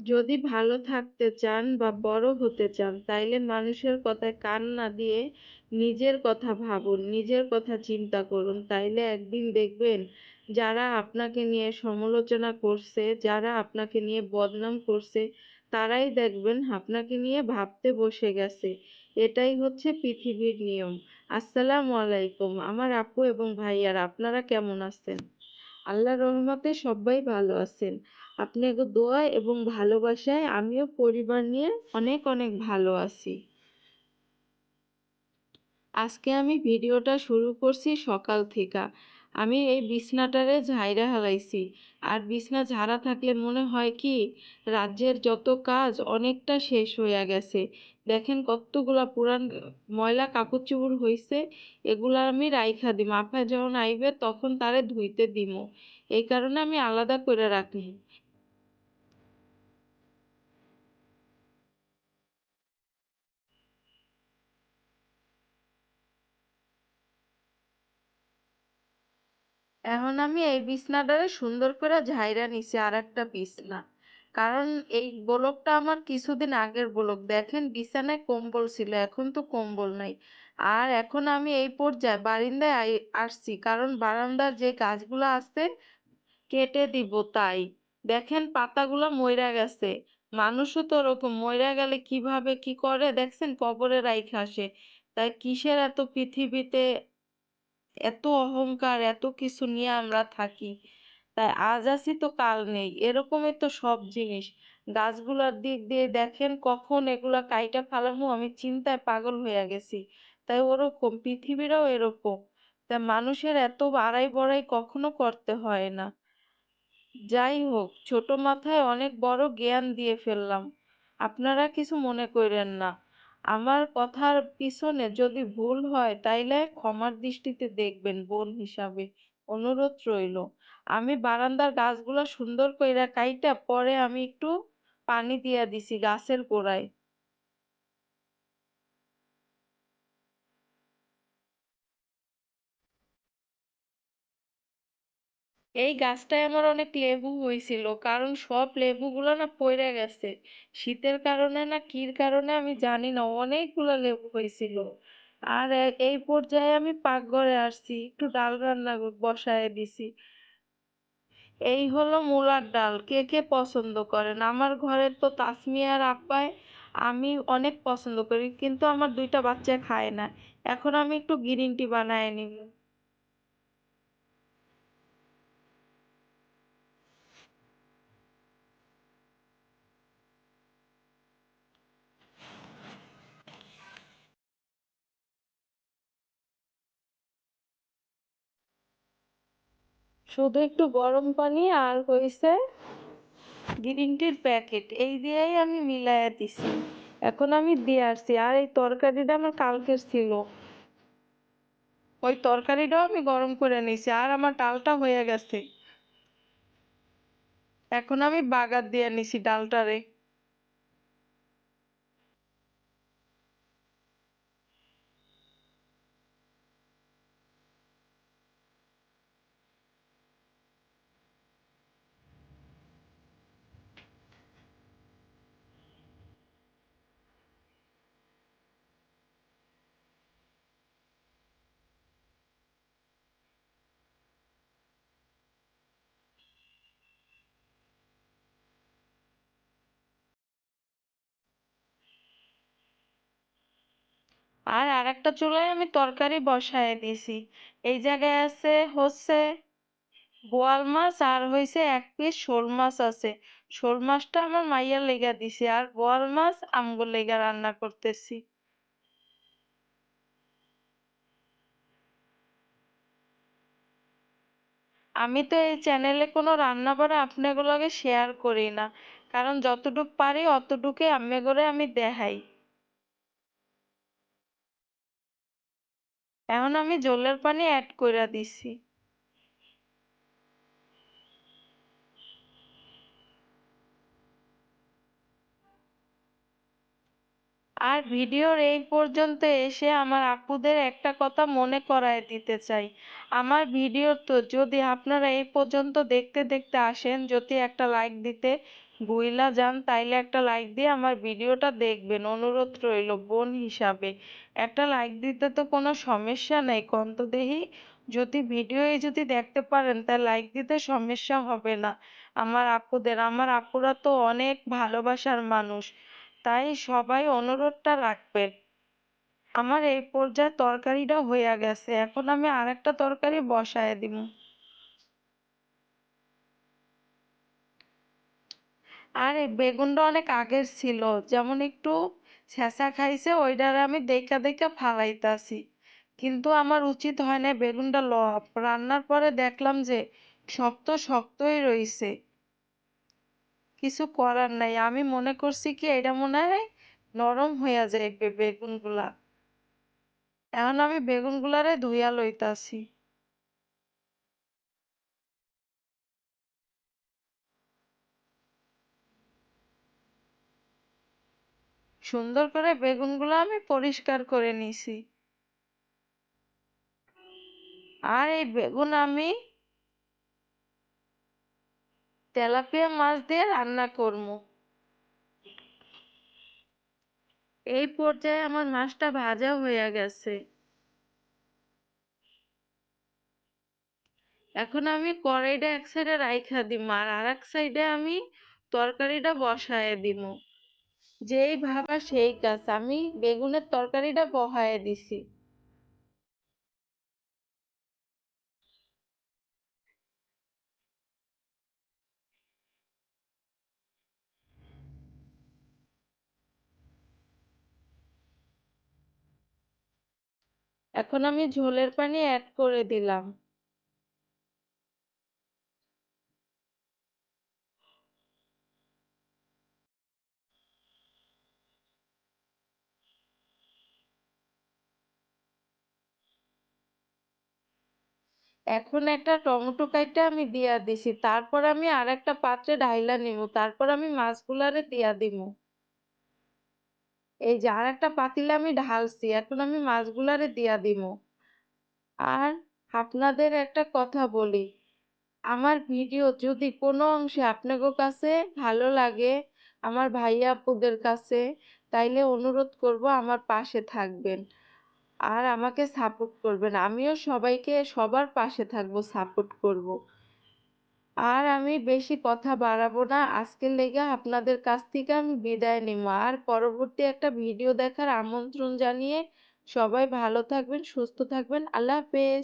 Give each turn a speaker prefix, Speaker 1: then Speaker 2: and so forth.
Speaker 1: যদি ভালো থাকতে চান বা বড় হতে চান, তাইলে মানুষের কথায় কান না দিয়ে নিজের কথা ভাবুন, নিজের কথা চিন্তা করুন। তাইলে একদিন দেখবেন যারা আপনাকে নিয়ে সমালোচনা করছে, যারা আপনাকে নিয়ে বদনাম করছে, তারাই দেখবেন আপনাকে নিয়ে ভাবতে বসে গেছে। এটাই হচ্ছে পৃথিবীর নিয়ম। আসসালামু আলাইকুম আমার আপু এবং ভাইয়ারা, আপনারা কেমন আছেন? আল্লাহর রহমতে সবাই ভালো আছেন। আপনাকে দোয়া এবং ভালোবাসায় আমিও পরিবার নিয়ে অনেক অনেক ভালো আছি। আজকে আমি ভিডিওটা শুরু করছি সকাল থেকে। আমি এই বিছনাটারে ঝাইরা হালাইছি। আর বিছনা ঝাড়া থাকলে মনে হয় কি রাজ্যের যত কাজ অনেকটা শেষ হইয়া গেছে। দেখেন কতগুলা পুরান ময়লা কাপড় চোপড় হইছে, এগুলা আমি রাইখা দিম। আপায় যখন আইবে তখন তারে ধুইতে দিমু। এই কারণে আমি আলাদা করে রাখি। এখন আমি এই বিছনাটারে সুন্দর করে ঝাইরা নিছি আর একটা বিছনা। কারণ এই ব্লকটা আমার কিছুদিন আগের ব্লক। দেখেন বিছানায় কম্বল ছিল, এখন তো কম্বল নাই। আর এখন আমি এই পর্যায়ে বারিন্দায় আসছি, কারণ বারান্দার যে গাছগুলো আছে কেটে দিব তাই। দেখেন পাতাগুলো মইরা গেছে। মানুষও তো ওরকম মইরা গেলে কিভাবে কি করে দেখছেন, কবরে রাইখা আসে। তাই কিসের এত পৃথিবীতে এত অহংকার, এত কিছু নিয়ে আমরা থাকি। তাই আজ আছি তো কাল নেই, এরকমই তো সব জিনিস। গাছগুলার দিক দিয়ে দেখেন কখন এগুলা কাইটা ফেলামু আমি চিন্তায় পাগল হইয়া গেছি। তাই ওরকম পৃথিবীরাও এরকম। তা মানুষের এত বাড়াই বড়াই কখনো করতে হয় না। যাই হোক, ছোট মাথায় অনেক বড় জ্ঞান দিয়ে ফেললাম। আপনারা কিছু মনে কইরেন না। আমার কথার পিছনে যদি ভুল হয় তাইলে ক্ষমার দৃষ্টিতে দেখবেন বোন হিসাবে। অনুরোধ রইলো। আমি বারান্দার গাছগুলা সুন্দর কইরা কাইটা পরে আমি একটু পানি দিয়া দিছি গাছের গোড়ায়। এই গাছটায় আমার অনেক লেবু হয়েছিল, কারণ সব লেবুগুলো না পইড়া গেছে। শীতের কারণে না কির কারণে আমি জানি না, অনেকগুলা লেবু হয়েছিল। আর এই পর্যায়ে আমি পাকঘরে আসছি, একটু ডাল রান্না বসায় দিছি। এই হলো মূলার ডাল, কে কে পছন্দ করেন? আমার ঘরে তো তাসমিয়া আর আপ্যায় আমি অনেক পছন্দ করি, কিন্তু আমার দুইটা বাচ্চা খায় না। এখন আমি একটু গ্রিন টি বানায় নিব। শুধু একটু গরম পানি আর হইছে গ্রিন টির প্যাকেট, এই দিয়েই আমি মিলাইয়া দিছি। এখন আমি দিয়ে আসছি। আর এই তরকারিটা আমার কালকের ছিল, ওই তরকারিটাও আমি গরম করে নিছি। আর আমার ডালটা হয়ে গেছে, এখন আমি বাগার দিয়ে নিছি ডালটারে। আর আরেকটা চুলায় আমি তরকারি বসায় দিছি। এই জায়গায় আছে হচ্ছে বোয়াল মাছ, আর হইছে এক পিস শোল মাছ আছে। শোল মাছটা আমার মাইয়ার লেগা দিছি, আর বোয়াল মাছ আমগো লেগা রান্না করতেছি। আমি তো এই চ্যানেলে কোনো রান্না বান্না আপনাগুলোকে শেয়ার করি না, কারণ যতটুক পারি অতটুকুই আপনাগোরে আমি দেখাই। এখন আমি জলের পানি অ্যাড কইরা দিছি। আর ভিডিওর এই পর্যন্ত এসে আমার আপুদের একটা কথা মনে করায় দিতে চাই। আমার ভিডিও তো যদি আপনারা এই পর্যন্ত দেখতে দেখতে আসেন, যদি একটা লাইক দিতে বুইলা যান তাইলে একটা লাইক দিয়ে আমার ভিডিওটা দেখবেন, অনুরোধ রইল বোন হিসাবে। একটা লাইক দিতে তো কোনো সমস্যা নেই, কোন তো দেহি। যদি ভিডিও যদি দেখতে পারেন তা লাইক দিতে সমস্যা হবে না। আমার আপুদের, আমার আপুরা তো অনেক ভালোবাসার মানুষ, তাই সবাই অনুরোধটা রাখবেন। আমার এই পর্যায়ে তরকারিটা হইয়া গেছে, এখন আমি আরেকটা তরকারি বসায় দিব। আর এই বেগুনটা অনেক আগের ছিল, যেমন একটু ছেঁচা খাইছে ওইটারে আমি দেইখা দেইখা ফালাইতাছি। কিন্তু আমার উচিত হয় না, বেগুনটা রান্নার পরে দেখলাম যে শক্ত শক্তই রইছে। কিছু করার নাই, আমি মনে করছি কি এটা মনে হয় নরম হইয়া যাইবে বেগুনগুলা। এখন আমি বেগুনগুলারে ধুইয়া লইতাছি। সুন্দর করে বেগুনগুলো আমি পরিষ্কার করে নিছি। আর এই বেগুন আমি তেলাপিয়া মাছ দিয়ে রান্না করবো। এই পর্যায়ে আমার মাছটা ভাজা হইয়া গেছে। এখন আমি কড়াইটা এক সাইডে রাইখা দিমু আর আরেক সাইডে আমি তরকারিটা বসায় দিমু। যেই ভাবা সেই কাজ, আমি বেগুনের তরকারিটা বহায়ে দিছি। এখন আমি ঝোলের পানি অ্যাড করে দিলাম। এখন একটা টমেটো কাইটা আমি দিয়া দিছি, তারপর আমি আরেকটা পাত্রে ঢাইলা নিমু, তারপর আমি মাছগুলারে দিয়া দিমু। এই যে আরেকটা পাতিলে আমি ঢালছি, এখন আমি মাছগুলারে দিয়া দিমু। আর আপনাদের একটা কথা বলি, আমার ভিডিও যদি কোনো অংশে আপনাদের কাছে ভালো লাগে, আমার ভাইয়া আপুদের কাছে, তাইলে অনুরোধ করব আমার পাশে থাকবেন আর আমাকে সাপোর্ট করবেন। আমিও সবাইকে সবার পাশে থাকবো, সাপোর্ট করব। আর আমি বেশি কথা বাড়াবো না, আজকের লেগে আপনাদের কাছ থেকে আমি বিদায় নিব। আর পরবর্তী একটা ভিডিও দেখার আমন্ত্রণ জানিয়ে সবাই ভালো থাকবেন, সুস্থ থাকবেন। আল্লাহ হাফেজ।